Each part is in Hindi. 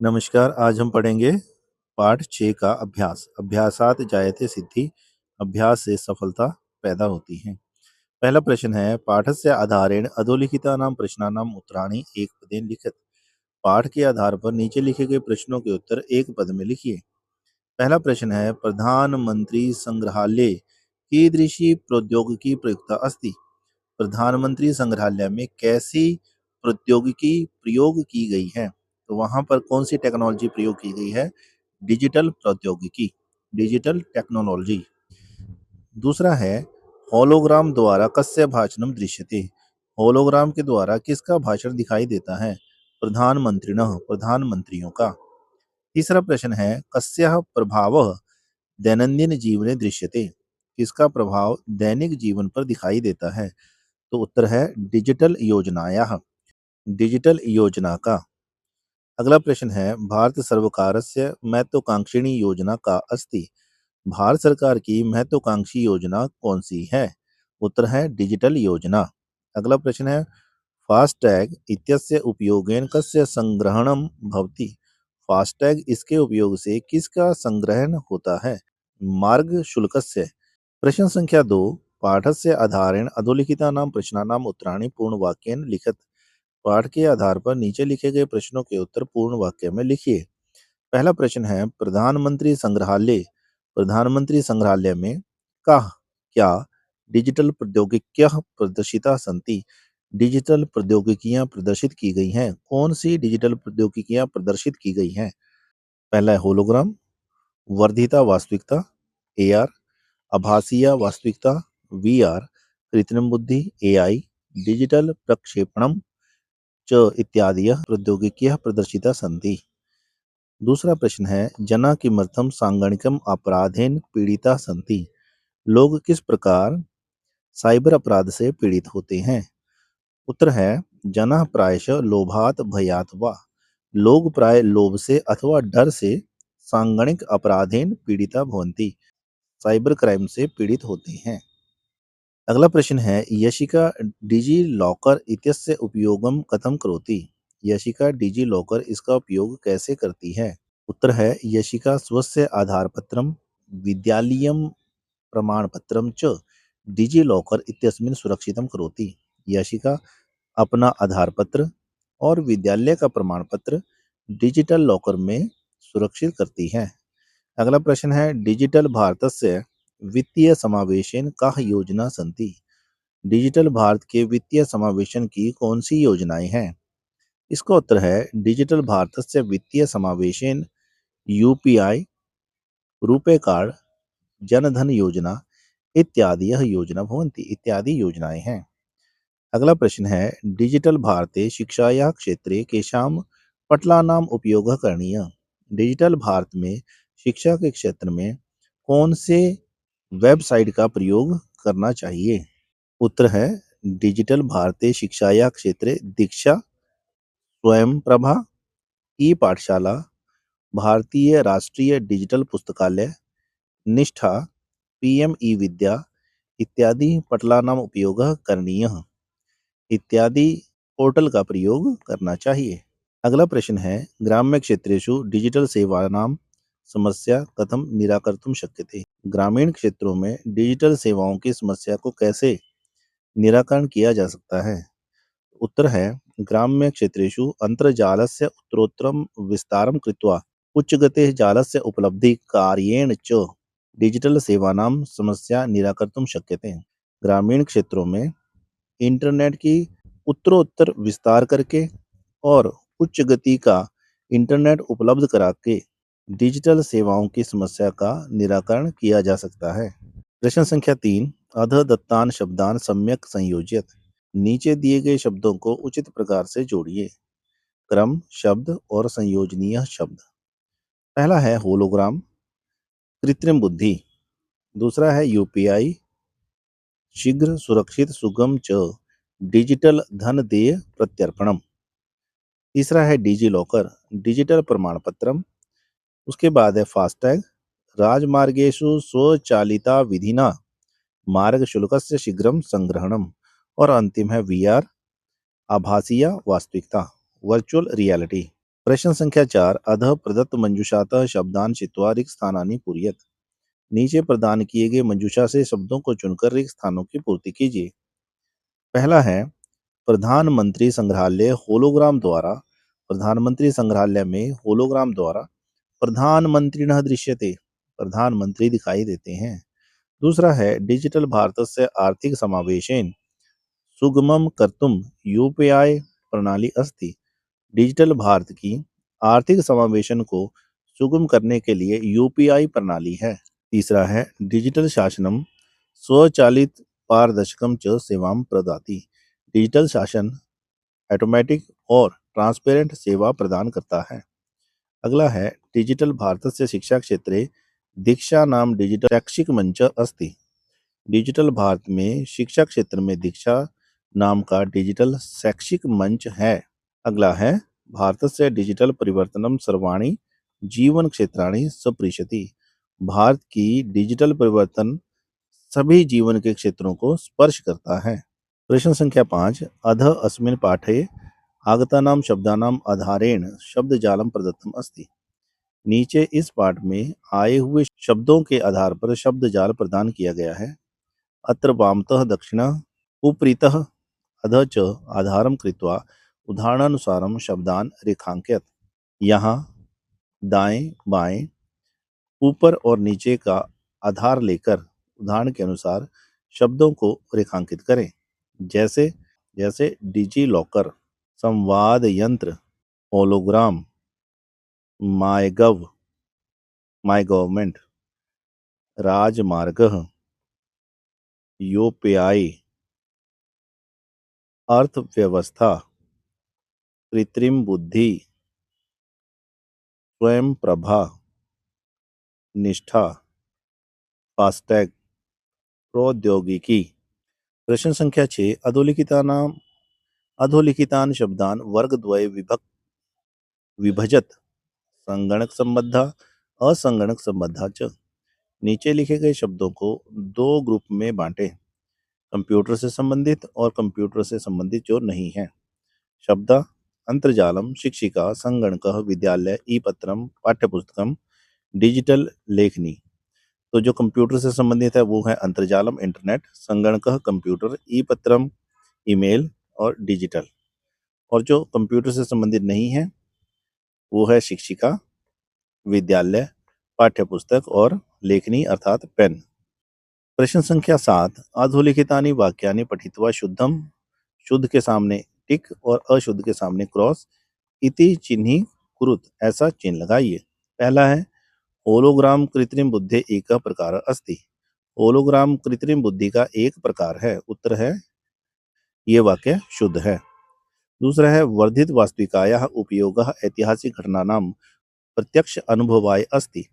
नमस्कार, आज हम पढ़ेंगे पाठ 6 का अभ्यास। अभ्यासात जायते सिद्धि, अभ्यास से सफलता पैदा होती है। पहला प्रश्न है, पाठस्य आधारेण अधोलिखितानां प्रश्नानां उत्तराणि एक पदेन लिखत। पाठ के आधार पर नीचे लिखे गए प्रश्नों के उत्तर एक पद में लिखिए। पहला प्रश्न है, प्रधानमंत्री संग्रहालय कीदृशी प्रौद्योगिकी प्रयुक्ता अस्ति। प्रधानमंत्री संग्रहालय में कैसी प्रौद्योगिकी प्रयोग की गई है। तो वहां पर कौन सी टेक्नोलॉजी प्रयोग की गई है? डिजिटल प्रौद्योगिकी, डिजिटल टेक्नोलॉजी। दूसरा है, होलोग्राम द्वारा कस्य भाषणम दृश्यते। होलोग्राम के द्वारा किसका भाषण दिखाई देता है? प्रधानमंत्रिणः, प्रधानमंत्रियों का। तीसरा प्रश्न है, कस्यः प्रभावः दैनंदिन जीवने दृश्यते। किसका प्रभाव दैनिक जीवन पर दिखाई देता है? तो उत्तर है डिजिटल योजनायाः, डिजिटल योजना का। अगला प्रश्न है, भारत सर्वकारस्य महत्वाकांक्षिणी योजना का अस्ति। भारत सरकार की महत्वाकांक्षी योजना कौन सी है? उत्तर है डिजिटल योजना। अगला प्रश्न है, फास्टैग इत्यस्य उपयोगेन कस्य संग्रहणम भवति। फास्टैग इसके उपयोग से किसका संग्रहण होता है? मार्ग शुल्कस्य। प्रश्न संख्या 2, पाठस्य आधारेण अधोलिखितानां प्रश्नानां उत्तराणि पूर्ण वाक्येन लिखत। पाठ के आधार पर नीचे लिखे गए प्रश्नों के उत्तर पूर्ण वाक्य में लिखिए। पहला प्रश्न है, प्रधानमंत्री संग्रहालय, प्रधानमंत्री संग्रहालय में कः क्या डिजिटल प्रौद्योगिकियां प्रदर्शिता सन्ति। डिजिटल प्रौद्योगिकियां प्रदर्शित की गई हैं। कौन सी डिजिटल प्रौद्योगिकियां प्रदर्शित की गई हैं? पहला है होलोग्राम, वर्धिता वास्तविकता एआर, आभासीय वास्तविकता वीआर, कृत्रिम बुद्धि एआई, डिजिटल प्रक्षेपणम च इत्यादि प्रौद्योगिकियां प्रदर्शिता सन्ति। दूसरा प्रश्न है, जना किमर्थम सांगणिकम अपराधेन पीड़िता सन्ति। लोग किस प्रकार साइबर अपराध से पीड़ित होते हैं? उत्तर है, जना प्रायशः लोभात भयात वा। लोग प्राय लोभ से अथवा डर से सांगणिक अपराधेन पीड़िता भवन्ति, साइबर क्राइम से पीड़ित होते हैं। अगला प्रश्न है, यशिका डिजी लॉकर इत्यस्य उपयोगम कथम करोति। यशिका डिजी लॉकर इसका उपयोग कैसे करती है? उत्तर है, यशिका स्वस्य आधारपत्रम विद्यालयम प्रमाणपत्रम च डिजी लॉकर इत्यस्मिन् सुरक्षितम करोति। यशिका अपना आधार पत्र और विद्यालय का प्रमाण पत्र डिजिटल लॉकर में सुरक्षित करती है। अगला प्रश्न है, डिजिटल भारतस्य वित्तीय समावेशन काः योजना सन्ति। डिजिटल भारत के वित्तीय समावेशन की कौन सी योजनाएं हैं? इसका उत्तर है, डिजिटल भारतस्य वित्तीय समावेशन यूपीआई, रुपे कार्ड, जनधन योजना इत्यादि यह योजना भवन्ति, इत्यादि योजनाएं हैं। अगला प्रश्न है, डिजिटल भारते शिक्षायाः क्षेत्रे केषां पटलानाम् उपयोगः करणीयः। डिजिटल भारत में शिक्षा के क्षेत्र में कौन से वेबसाइट का प्रयोग करना चाहिए? उत्तर है, डिजिटल भारते शिक्षायाः क्षेत्रे दीक्षा, स्वयंप्रभा, ई पाठशाला, भारतीय राष्ट्रीय डिजिटल पुस्तकालय, निष्ठा, पीएम ई विद्या इत्यादि पटलानाम उपयोगः करणीयः, इत्यादि पोर्टल का प्रयोग करना चाहिए। अगला प्रश्न है, ग्राम्य क्षेत्रेषु डिजिटल सेवानां समस्या कथम निराकर्तुं शक्यते। ग्रामीण क्षेत्रों में डिजिटल सेवाओं की समस्या को कैसे निराकरण किया जा सकता है? उत्तर है, ग्राम्य क्षेत्रेषु अन्तर्जालस्य उत्तरोत्तरं विस्तारं कृत्वा उच्चगतेः जालस्य उपलब्धि कार्येण च डिजिटल सेवानां समस्या निराकर्तुं शक्यते। ग्रामीण क्षेत्रों में इंटरनेट की उत्तरोत्तर विस्तार करके और उच्च गति का इंटरनेट उपलब्ध करा के डिजिटल सेवाओं की समस्या का निराकरण किया जा सकता है। प्रश्न संख्या 3, अध दत्तान शब्दान सम्यक संयोजित। नीचे दिए गए शब्दों को उचित प्रकार से जोड़िए। क्रम शब्द और संयोजनीय शब्द। पहला है होलोग्राम, कृत्रिम बुद्धि। दूसरा है यूपीआई, शीघ्र सुरक्षित सुगम च डिजिटल धन देय प्रत्यर्पणम। तीसरा है डिजी लॉकर, डिजिटल प्रमाण पत्रम। उसके बाद है फास्टैग, राजमार्गेषु स्वचालिता विधिना मार्ग शुल्कस्य शीघ्रम संग्रहणम। और अंतिम है वीआर, आभासीय वास्तविकता, वर्चुअल रियलिटी। प्रश्न संख्या 4 अधः प्रदत्त मंजूषातः शब्दान चित्वा रिक्त स्थानानि पूरयत। नीचे प्रदान किए गए मंजूषा से शब्दों को चुनकर रिक्त स्थानों की पूर्ति कीजिए। पहला है प्रधानमंत्री संग्रहालय होलोग्राम द्वारा। प्रधानमंत्री संग्रहालय में होलोग्राम द्वारा प्रधानमंत्रिणः दृश्यते। प्रधानमंत्री दिखाई देते हैं। दूसरा है डिजिटल भारतस्य आर्थिक समावेशेन सुगमम कर्तुम यूपीआई प्रणाली अस्ति। डिजिटल भारत की आर्थिक समावेशन को सुगम करने के लिए यूपीआई प्रणाली है। तीसरा है डिजिटल शासनम स्वचालित पारदर्शकम च सेवाम प्रदाति। डिजिटल शासन ऑटोमेटिक और ट्रांसपेरेंट सेवा प्रदान करता है। अगला है डिजिटल भारतस्य शिक्षा क्षेत्रे दीक्षा नाम डिजिटल शैक्षिक मंच अस्ति। डिजिटल भारत में शिक्षा क्षेत्र में दीक्षा नाम का डिजिटल शैक्षिक मंच है। अगला है भारतस्य डिजिटल परिवर्तनम सर्वाणि जीवन क्षेत्राणि स्पृशति। भारत की डिजिटल परिवर्तन सभी जीवन के क्षेत्रों को स्पर्श करता है। प्रश्न संख्या 5 अध अस्मिन् पाठे आगतानां शब्दानां आधारेण शब्दजालम प्रदत्तम अस्ति। नीचे इस पाठ में आए हुए शब्दों के आधार पर शब्द जाल प्रदान किया गया है। अत्र वामतः दक्षिणः उपरितः अधः च आधारं कृत्वा उदाहरणानुसारं शब्दान् रेखांकयत। यहाँ दाएं बाएं ऊपर और नीचे का आधार लेकर उदाहरण के अनुसार शब्दों को रेखांकित करें। जैसे जैसे डिजी लॉकर, संवाद यंत्र, होलोग्राम, माईगव, माई गवर्नमेंट, राजमार्ग, यूपीआई, अर्थव्यवस्था, कृत्रिम बुद्धि, स्वयं प्रभा, निष्ठा, फास्टैग, प्रौद्योगिकी। प्रश्न संख्या 6 अधोलिखितान शब्दान वर्गद्वये विभजत संगणक संबद्धा असंगणक संबद्धा च। नीचे लिखे गए शब्दों को दो ग्रुप में बांटें, कंप्यूटर से संबंधित और कंप्यूटर से संबंधित जो नहीं है। शब्द अंतर्जालम, शिक्षिका, संगणक, विद्यालय, ई पत्रम, पाठ्यपुस्तकम, डिजिटल लेखनी। तो जो कंप्यूटर से संबंधित है वो है अंतर्जालम इंटरनेट, संगणक कंप्यूटर, ई पत्रम ईमेल और डिजिटल। और जो कंप्यूटर से संबंधित नहीं है वो है शिक्षिका, विद्यालय, पाठ्यपुस्तक और लेखनी अर्थात पेन। प्रश्न संख्या 7 अधोलिखितानि वाक्यानि पठित्वा शुद्धम, शुद्ध के सामने टिक और अशुद्ध के सामने क्रॉस, इति चिन्ही कुरुत ऐसा चिन्ह लगाइए। पहला है होलोग्राम कृत्रिम बुद्धि एक प्रकार अस्ति। होलोग्राम कृत्रिम बुद्धि का एक प्रकार है। उत्तर है ये वाक्य शुद्ध है। दूसरा है वर्धित वास्तविकायाः उपयोगः ऐतिहासिक घटनानां प्रत्यक्ष अनुभवाय अस्ति।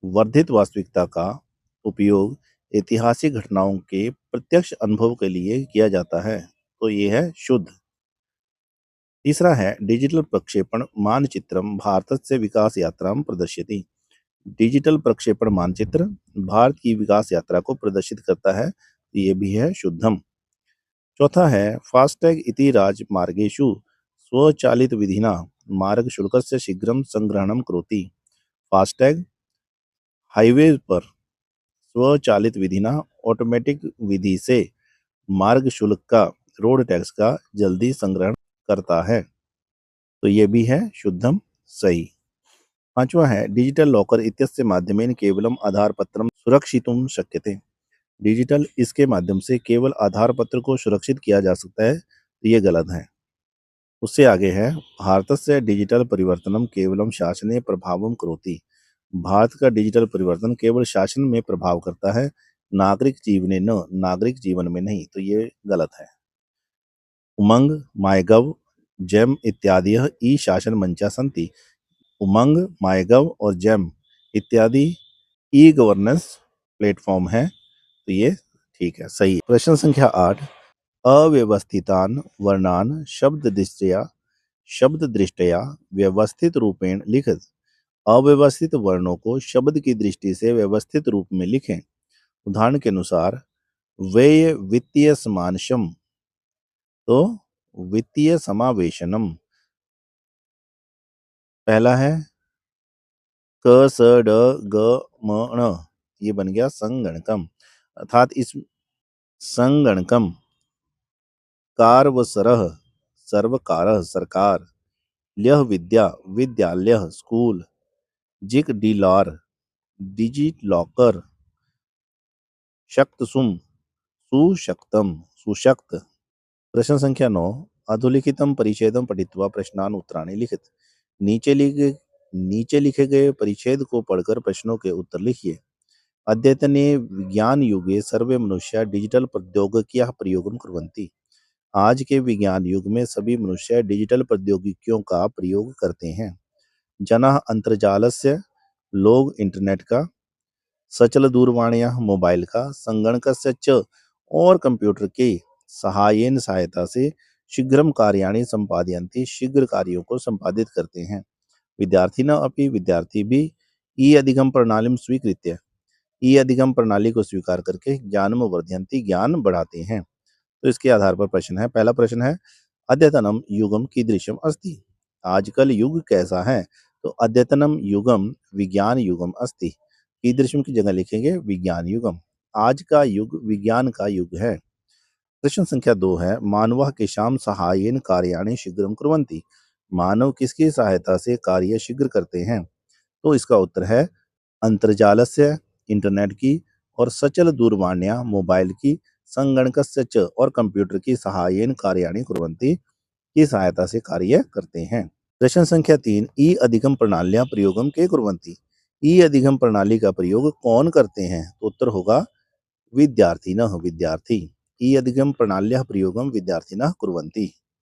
वर्धित वास्तविकता का उपयोग ऐतिहासिक घटनाओं के प्रत्यक्ष अनुभव के लिए किया जाता है, तो ये है शुद्ध। तीसरा है डिजिटल प्रक्षेपण मानचित्रम भारतस्य विकास यात्रां प्रदर्शयति। डिजिटल प्रक्षेपण मानचित्र भारत की विकास यात्रा को प्रदर्शित करता है, तो ये भी है शुद्धम। चौथा है फास्टैग इति राजमार्गेषु स्वचालित विधिना मार्ग शुल्कस्य शीघ्रं संग्रहणं करोति। फास्टैग हाईवे पर स्वचालित विधिना ऑटोमेटिक विधि से मार्ग शुल्क का, रोड टैक्स का जल्दी संग्रहण करता है, तो ये भी है शुद्धम सही। पांचवा है डिजिटल लॉकर इत्यस्य माध्यमेन केवलम आधार पत्रम सुरक्षितुम शक्यते। डिजिटल इसके माध्यम से केवल आधार पत्र को सुरक्षित किया जा सकता है, तो ये गलत है। उससे आगे है भारतस्य डिजिटल परिवर्तनम केवलम शासने प्रभावम करोति। भारत का डिजिटल परिवर्तन केवल शासन में प्रभाव करता है, नागरिक जीवने न, नागरिक जीवन में नहीं, तो ये गलत है। उमंग, माईगव, जेम इत्यादि ई शासन मंचा सन्ति। उमंग, माईगव और जेम इत्यादि ई गवर्नेंस प्लेटफॉर्म है, तो ये ठीक है, सही है। प्रश्न संख्या 8 अव्यवस्थितान वर्णान शब्द दृष्टया व्यवस्थित रूपेण लिखित। अव्यवस्थित वर्णों को शब्द की दृष्टि से व्यवस्थित रूप में लिखें। उदाहरण के अनुसार व्यय वित्तीय समानशम, तो वित्तीय समावेशनम। पहला है क स ड ग म ण, ये बन गया संगणकम। अर्थात इस संगणकम, कार व सरह, सर्वकारः सरकार, ल्यह विद्या विद्यालय स्कूल, जिक डिलॉर डिजी लॉकर, शक्त सुम सुशक्तम सुशक्त। प्रश्न संख्या 9, अधोलिखितम परिच्छेदम पठित्वा प्रश्नान उत्तराणि लिखित। नीचे लिखे गए परिच्छेद को पढ़कर प्रश्नों के उत्तर लिखिए। अद्यतने विज्ञान युगे सर्वे मनुष्य डिजिटल प्रौद्योगिकियाः प्रयोगं कुर्वन्ति। आज के विज्ञान युग में सभी मनुष्य डिजिटल प्रौद्योगिकियों का प्रयोग करते हैं। जनाः अंतर्जालस्य, लोग इंटरनेट का, सचल दूरवाण्या मोबाइल का, संगणकस्य च और कंप्यूटर के सहायेन सहायता से शीघ्रम कार्याणि संपादयन्ति, शीघ्र कार्यों को संपादित करते हैं। विद्यार्थिनः अपि, विद्यार्थी भी ई अधिगम प्रणालीम स्वीकृत्य, ई अधिगम प्रणाली को स्वीकार करके ज्ञानम वर्धयन्ति, ज्ञान बढ़ाते हैं। तो इसके आधार पर प्रश्न है। पहला प्रश्न है अद्यतनम युगम कीदृशम अस्ति। आजकल युग कैसा है? तो अद्यतनम युगम विज्ञान युगम अस्ति। कीदृशम की जगह लिखेंगे विज्ञान युगम। आज का युग विज्ञान का युग है। प्रश्न संख्या 2 है मानवः केषां सहायेन कार्याणि शीघ्रं कुर्वन्ति। मानव किसकी सहायता से कार्य शीघ्र करते हैं? तो इसका उत्तर है अंतर्जालस्य, इंटरनेट की, और सचल दूरवाण्या मोबाइल की, संगणकस्य च और कंप्यूटर की सहायेन कार्याणि कुर्वन्ति की सहायता से कार्य करते हैं। प्रश्न संख्या 3, ई अधिगम प्रणाल्या प्रयोगम के कुर्वन्ति। ई अधिगम प्रणाली का प्रयोग कौन करते हैं? तो उत्तर होगा विद्यार्थिनः, विद्यार्थी। ई अधिगम प्रणाल्या प्रयोगम विद्यार्थिनः कुर्वन्ति।